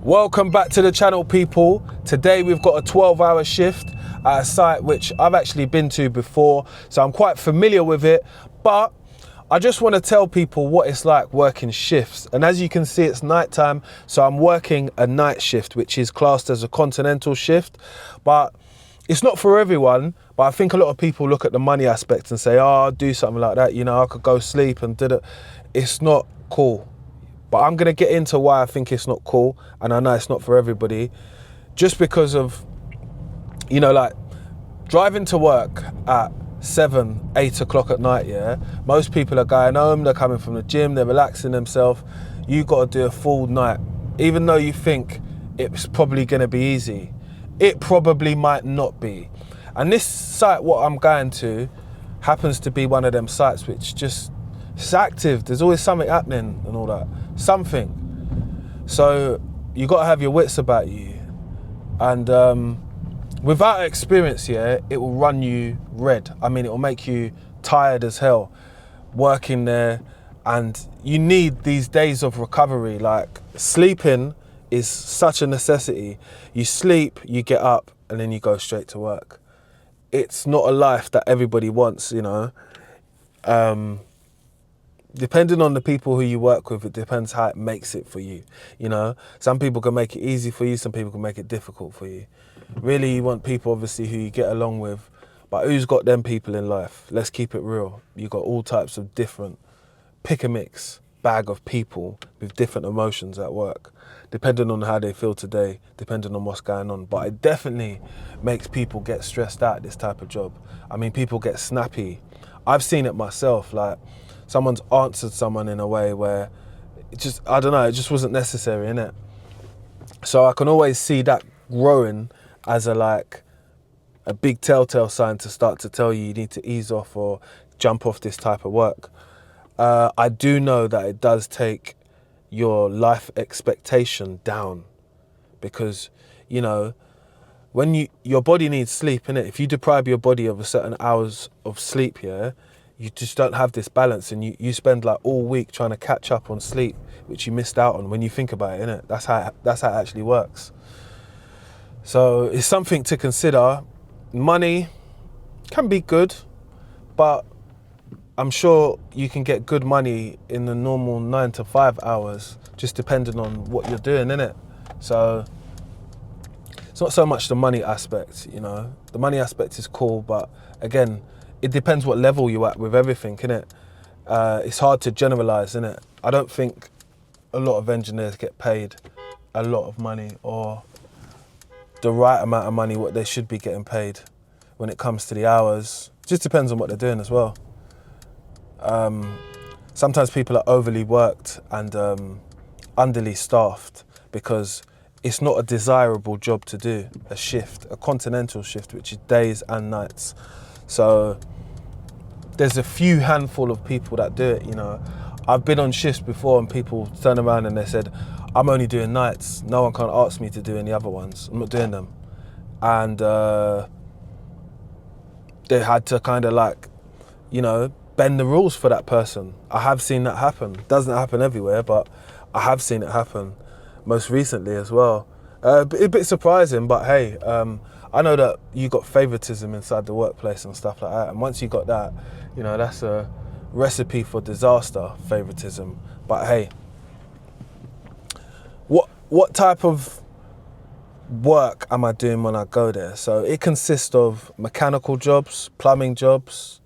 Welcome back to the channel, people. Today we've got a 12-hour shift at a site which I've actually been to before, so I'm quite familiar with it, but I just want to tell people what it's like working shifts. And as you can see, it's nighttime, so I'm working a night shift, which is classed as a continental shift, but it's not for everyone. But I think a lot of people look at the money aspect and say, oh, I'll do something like that, you know, I could go sleep and did it. It's not cool. But I'm gonna get into why I think it's not cool, and I know it's not for everybody, just because of, you know, like driving to work at 7, 8 o'clock at night, yeah? Most people are going home, they're coming from the gym, they're relaxing themselves. You gotta do a full night. Even though you think it's probably gonna be easy, it probably might not be. And this site, what I'm going to, happens to be one of them sites which just, it's active. There's always something happening and all that. Something. So you got to have your wits about you. And without experience, yeah, it will run you red. I mean, it will make you tired as hell working there. And you need these days of recovery. Like, sleeping is such a necessity. You sleep, you get up, and then you go straight to work. It's not a life that everybody wants, you know. Depending on the people who you work with, it depends how it makes it for you, you know. Some people can make it easy for you, some people can make it difficult for you. Really, you want people, obviously, who you get along with, but who's got them people in life? Let's keep it real. You got all types of different, pick a mix bag of people with different emotions at work, depending on how they feel today, depending on what's going on. But it definitely makes people get stressed out, this type of job. I mean, people get snappy. I've seen it myself, like, someone's answered someone in a way where it just, I don't know, it just wasn't necessary, innit? So I can always see that growing as a big telltale sign to start to tell you need to ease off or jump off this type of work. I do know that it does take your life expectation down, because, you know, when your body needs sleep, innit? If you deprive your body of a certain hours of sleep, yeah, you just don't have this balance, and you spend like all week trying to catch up on sleep, which you missed out on when you think about it, innit? That's how it actually works. So it's something to consider. Money can be good, but I'm sure you can get good money in the normal 9 to 5 hours, just depending on what you're doing, innit? So it's not so much the money aspect, you know. The money aspect is cool, but again, it depends what level you're at with everything, innit? It's hard to generalise, innit? I don't think a lot of engineers get paid a lot of money, or the right amount of money what they should be getting paid when it comes to the hours. It just depends on what they're doing as well. Sometimes people are overly worked and underly staffed because it's not a desirable job to do, a shift, a continental shift, which is days and nights. So there's a few handful of people that do it, you know. I've been on shifts before and people turn around and they said, I'm only doing nights. No one can ask me to do any other ones. I'm not doing them. And they had to kind of like, you know, bend the rules for that person. I have seen that happen. Doesn't happen everywhere, but I have seen it happen most recently as well. A bit surprising, but hey, I know that you got favoritism inside the workplace and stuff like that. And once you got that, you know, that's a recipe for disaster, favoritism. But hey, what type of work am I doing when I go there? So it consists of mechanical jobs, plumbing jobs,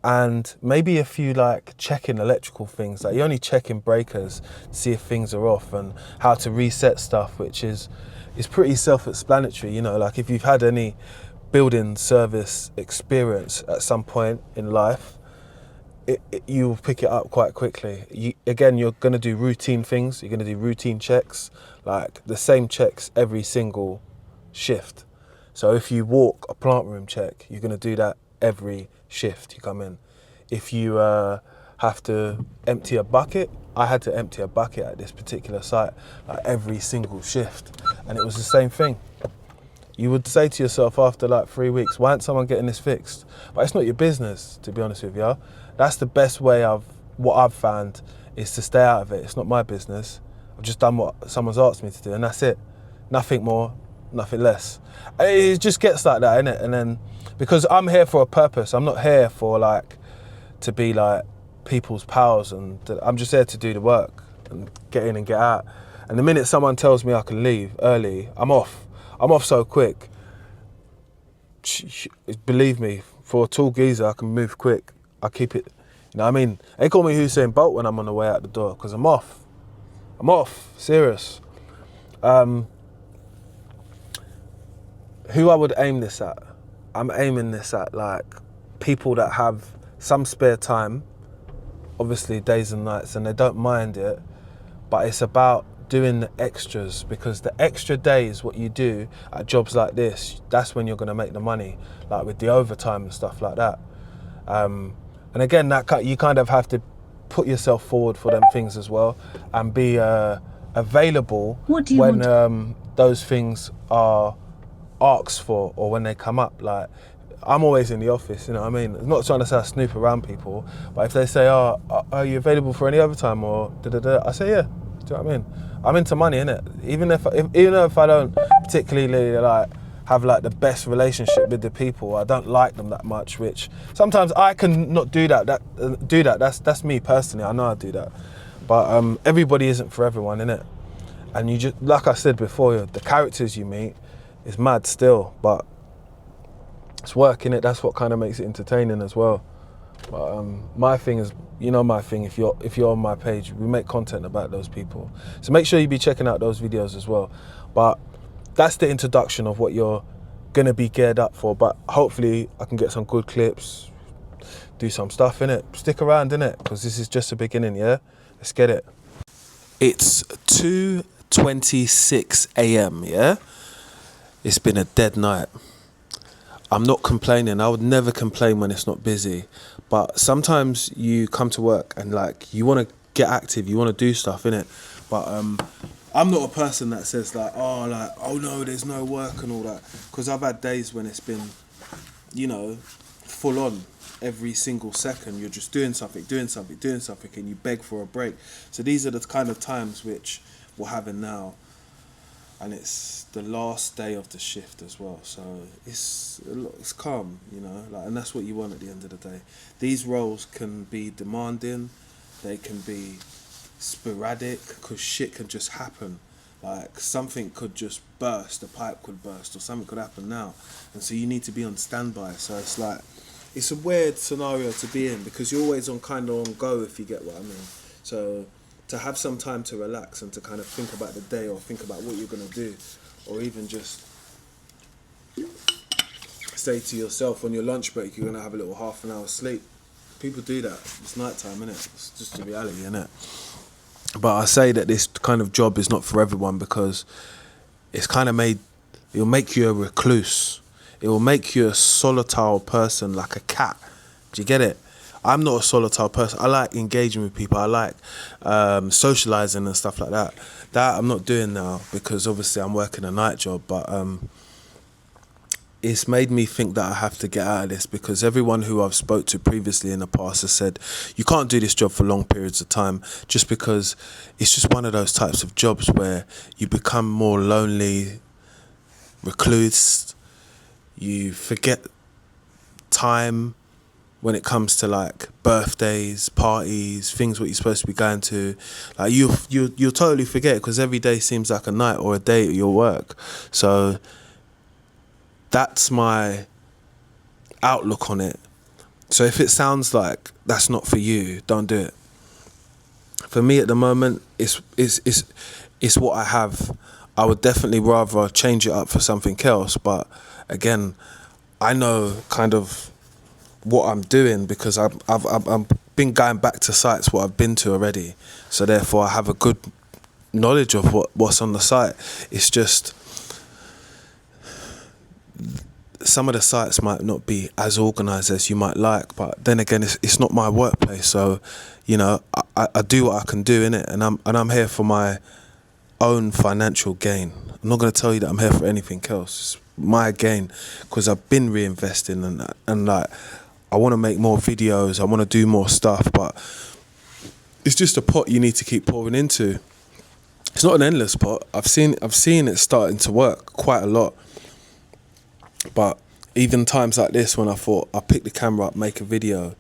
and maybe a few like checking electrical things. Like, you're only checking breakers to see if things are off and how to reset stuff, which is pretty self-explanatory, you know. Like, if you've had any building service experience at some point in life, you'll pick it up quite quickly. Again, you're going to do routine things. You're going to do routine checks, like the same checks every single shift. So if you walk a plant room check, you're going to do that every shift you come in. If you have to empty a bucket, I had to empty a bucket at this particular site like every single shift, and it was the same thing. You would say to yourself after like 3 weeks, why isn't someone getting this fixed? But it's not your business, to be honest with you. That's the best way what I've found is to stay out of it. It's not my business. I've just done what someone's asked me to do, and that's it. Nothing more, nothing less. It just gets like that, innit? And then, because I'm here for a purpose, I'm not here for like, to be like people's pals, and I'm just there to do the work and get in and get out. And the minute someone tells me I can leave early, I'm off. I'm off so quick. Believe me, for a tall geezer, I can move quick. I keep it, you know what I mean? They call me Usain Bolt when I'm on the way out the door, because I'm off. I'm off, serious. Who I would aim this at? I'm aiming this at like people that have some spare time, obviously days and nights, and they don't mind it, but it's about doing the extras, because the extra days, what you do at jobs like this, that's when you're going to make the money, like with the overtime and stuff like that. And again, that you kind of have to put yourself forward for them things as well, and be available when those things are asked for, or when they come up. Like, I'm always in the office, you know what I mean? I'm not trying to say I snoop around people, but if they say, oh, are you available for any overtime, or da-da-da, I say, yeah. Do you know what I mean? I'm into money, innit? Even if I don't particularly like have like the best relationship with the people, I don't like them that much, which sometimes I can not do that. That's me personally. I know I do that, but everybody isn't for everyone, innit? And you just, like I said before, the characters you meet is mad still, but it's work, innit? That's what kind of makes it entertaining as well. But my thing is, you know, my thing, if you're on my page, we make content about those people, so make sure you be checking out those videos as well. But that's the introduction of what you're gonna be geared up for. But hopefully I can get some good clips, do some stuff, innit? Stick around, innit? Because this is just the beginning, yeah? Let's get it. It's 2:26 a.m, yeah? It's been a dead night. I'm not complaining. I would never complain when it's not busy. But sometimes you come to work and like, you want to get active, you want to do stuff, innit? But I'm not a person that says like, oh no, there's no work and all that. Because I've had days when it's been, you know, full on every single second. You're just doing something, and you beg for a break. So these are the kind of times which we're having now. And it's the last day of the shift as well, so it's calm, you know, like, and that's what you want at the end of the day. These roles can be demanding, they can be sporadic, because shit can just happen. Like, something could just burst, a pipe could burst, or something could happen now, and so you need to be on standby. So it's like, it's a weird scenario to be in, because you're always on go, if you get what I mean. So to have some time to relax and to kind of think about the day, or think about what you're going to do, or even just say to yourself on your lunch break, you're going to have a little half an hour sleep. People do that. It's night time, innit? It's just the reality, innit? But I say that this kind of job is not for everyone, because it's kind of it'll make you a recluse. It will make you a solitary person, like a cat. Do you get it? I'm not a solitary person. I like engaging with people. I like socialising and stuff like that. That I'm not doing now, because obviously I'm working a night job. But it's made me think that I have to get out of this, because everyone who I've spoke to previously in the past has said, you can't do this job for long periods of time, just because it's just one of those types of jobs where you become more lonely, recluse, you forget time when it comes to like birthdays, parties, things what you're supposed to be going to. Like you'll totally forget, because every day seems like a night or a day at your work. So that's my outlook on it. So if it sounds like that's not for you, don't do it. For me at the moment, it's what I have. I would definitely rather change it up for something else. But again, I know kind of what I'm doing, because I've been going back to sites what I've been to already. So therefore I have a good knowledge of what's on the site. It's just some of the sites might not be as organised as you might like, but then again, it's not my workplace. So, you know, I do what I can do in it, and I'm here for my own financial gain. I'm not going to tell you that I'm here for anything else. It's my gain, because I've been reinvesting and like, I want to make more videos, I want to do more stuff, but it's just a pot you need to keep pouring into. It's not an endless pot. I've seen it starting to work quite a lot. But even times like this, when I thought I'll pick the camera up, make a video,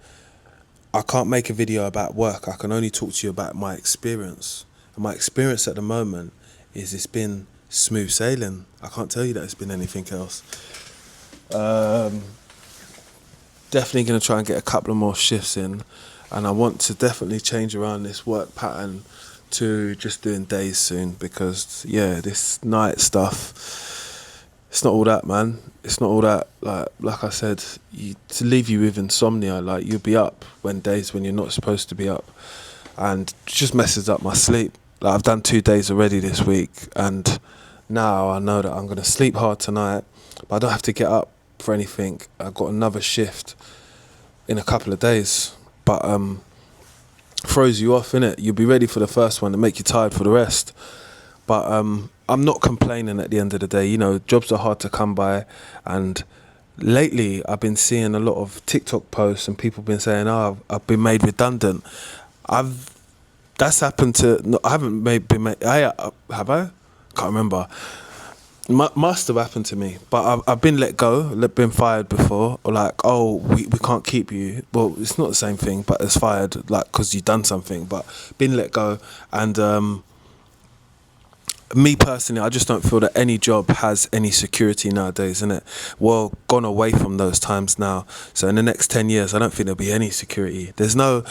I can't make a video about work. I can only talk to you about my experience. And my experience at the moment is it's been smooth sailing. I can't tell you that it's been anything else. Definitely going to try and get a couple of more shifts in. And I want to definitely change around this work pattern to just doing days soon, because yeah, this night stuff, it's not all that, man. It's not all that. Like I said, to leave you with insomnia, like you'll be up when you're not supposed to be up, and it just messes up my sleep. Like I've done 2 days already this week, and now I know that I'm gonna sleep hard tonight, but I don't have to get up for anything. I've got another shift in a couple of days, but throws you off, innit? You'll be ready for the first one and make you tired for the rest. But I'm not complaining at the end of the day. You know, jobs are hard to come by, and lately I've been seeing a lot of TikTok posts and people been saying, "Oh, I've been made redundant." That's happened to. No, I haven't been made. Have I? Can't remember. Must have happened to me, but I've been let go, been fired before, or like, oh, we can't keep you. Well, it's not the same thing, but it's fired, like, because you've done something, but been let go. And me personally, I just don't feel that any job has any security nowadays, innit? Well, gone away from those times now. So in the next 10 years, I don't think there'll be any security. There's no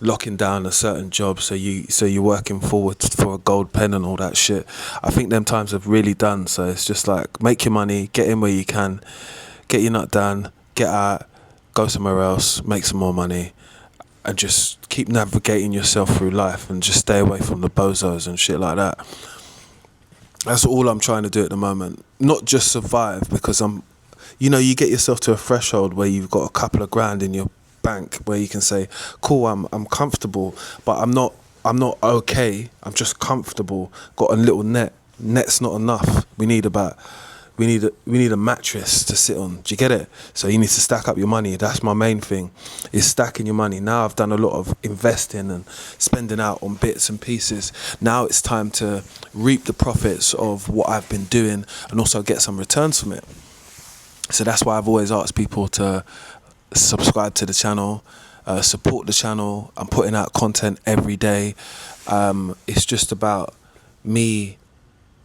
locking down a certain job so you're working forward for a gold pen and all that shit. I think them times have really done. So it's just like, make your money, get in where you can, get your nut down, get out, go somewhere else, make some more money, and just keep navigating yourself through life, and just stay away from the bozos and shit like that. That's all I'm trying to do at the moment. Not just survive, because you get yourself to a threshold where you've got a couple of grand in your bank where you can say, cool, I'm comfortable, but I'm not okay, I'm just comfortable, got a little net's not enough. We need a mattress to sit on. Do you get it? So you need to stack up your money. That's my main thing, is stacking your money. Now I've done a lot of investing and spending out on bits and pieces. Now it's time to reap the profits of what I've been doing and also get some returns from it. So that's why I've always asked people to subscribe to the channel, support the channel. I'm putting out content every day. It's just about me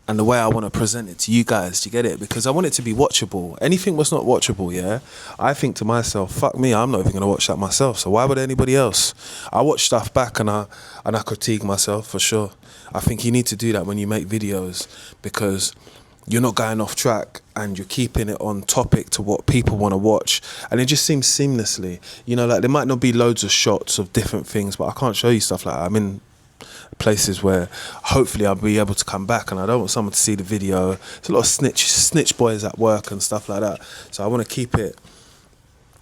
and the way I want to present it to you guys. Do you get it? Because I want it to be watchable. Anything was not watchable, yeah, I think to myself, fuck me, I'm not even going to watch that myself, so why would anybody else? I watch stuff back and I critique myself for sure. I think you need to do that when you make videos, because you're not going off track and you're keeping it on topic to what people want to watch, and it just seems seamlessly. Like there might not be loads of shots of different things, but I can't show you stuff like that. I'm in places where hopefully I'll be able to come back, and I don't want someone to see the video. There's a lot of snitch boys at work and stuff like that, so I want to keep it,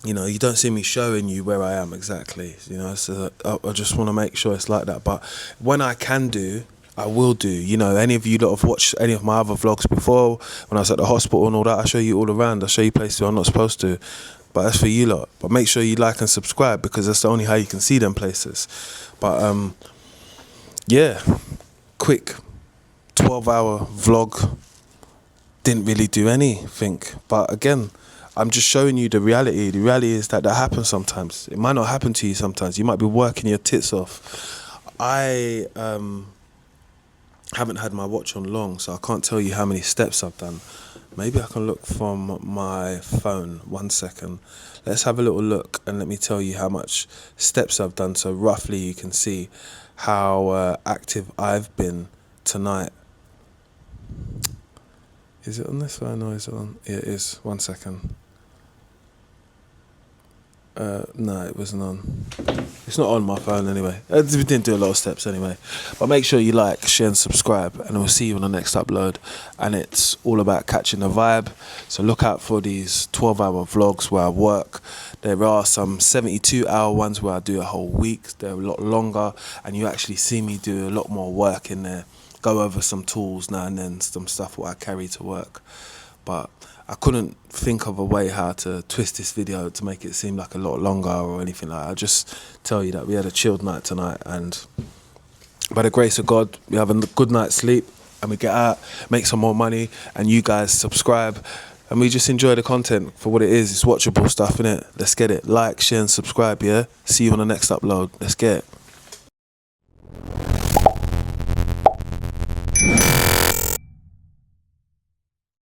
you don't see me showing you where I am exactly, so I just want to make sure it's like that. But when I can do, I will do. Any of you that have watched any of my other vlogs before, when I was at the hospital and all that, I show you all around. I show you places I'm not supposed to, but that's for you lot. But make sure you like and subscribe, because that's the only how you can see them places. But yeah, quick 12-hour vlog, didn't really do anything. But again, I'm just showing you the reality. The reality is that happens sometimes. It might not happen to you sometimes. You might be working your tits off. I haven't had my watch on long, so I can't tell you how many steps I've done. Maybe I can look from my phone. 1 second. Let's have a little look and let me tell you how much steps I've done, so roughly you can see how active I've been tonight. Is it on this phone or is it on? Yeah, it is. 1 second. No, it wasn't on. It's not on my phone anyway. We didn't do a lot of steps anyway. But make sure you like, share and subscribe, and we'll see you on the next upload. And it's all about catching the vibe. So look out for these 12-hour vlogs where I work. There are some 72-hour ones where I do a whole week. They're a lot longer, and you actually see me do a lot more work in there. Go over some tools now and then, some stuff what I carry to work. But I couldn't think of a way how to twist this video to make it seem like a lot longer or anything like that. I just tell you that we had a chilled night tonight, and by the grace of God, we have a good night's sleep and we get out, make some more money, and you guys subscribe. And we just enjoy the content for what it is. It's watchable stuff, innit? Let's get it. Like, share, and subscribe, yeah? See you on the next upload. Let's get it.